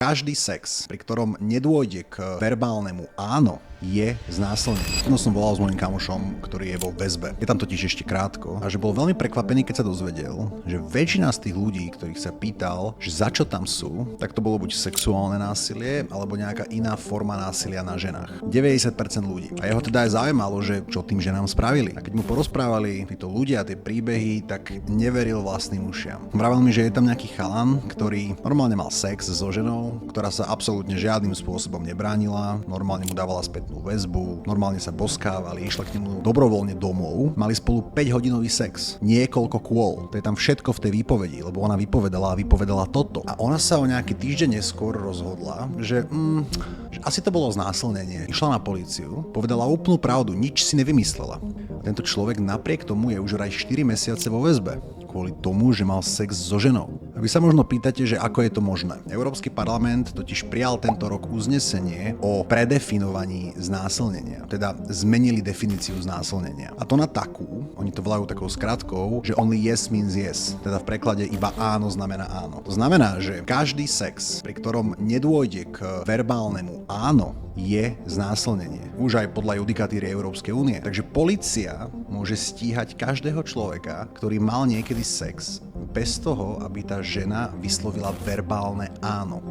Každý sex, pri ktorom nedôjde k verbálnemu áno, je znásilnenie. No som volal s mojím kamošom, ktorý je vo väzbe. Je tam totiž ešte krátko a že bol veľmi prekvapený, keď sa dozvedel, že väčšina z tých ľudí, ktorých sa pýtal, že za čo tam sú, tak to bolo buď sexuálne násilie, alebo nejaká iná forma násilia na ženách. 90% ľudí. A jeho teda aj zaujímalo, že čo tým ženám spravili. A keď mu porozprávali títo ľudia tie príbehy, tak neveril vlastným ušiam. Vravel mi, že je tam nejaký chalan, ktorý normálne mal sex so ženou, ktorá sa absolútne žiadnym spôsobom nebránila, normálne mu dávala spätnú väzbu, normálne sa boskávali, išla k nemu dobrovoľne domov, mali spolu 5-hodinový sex, niekoľko kôl. To je tam všetko v tej výpovedi, lebo ona vypovedala toto. A ona sa o nejaký týždeň neskôr rozhodla, že asi to bolo znásilnenie. Išla na políciu, povedala úplnú pravdu, nič si nevymyslela. A tento človek napriek tomu je už vraj 4 mesiace vo väzbe. Kvôli tomu, že mal sex so ženou. A vy sa možno pýtate, že ako je to možné. Európsky parlament totiž prijal tento rok uznesenie o predefinovaní znásilnenia. Teda zmenili definíciu znásilnenia. A to na takú, oni to volajú takou skratkou, že only yes means yes. Teda v preklade iba áno znamená áno. To znamená, že každý sex, pri ktorom nedôjde k verbálnemu áno, je znásilnenie. Už aj podľa judikatúry Európskej únie. Takže polícia môže stíhať každého človeka, ktorý mal niekedy sex, bez toho, aby tá žena vyslovila verbálne áno.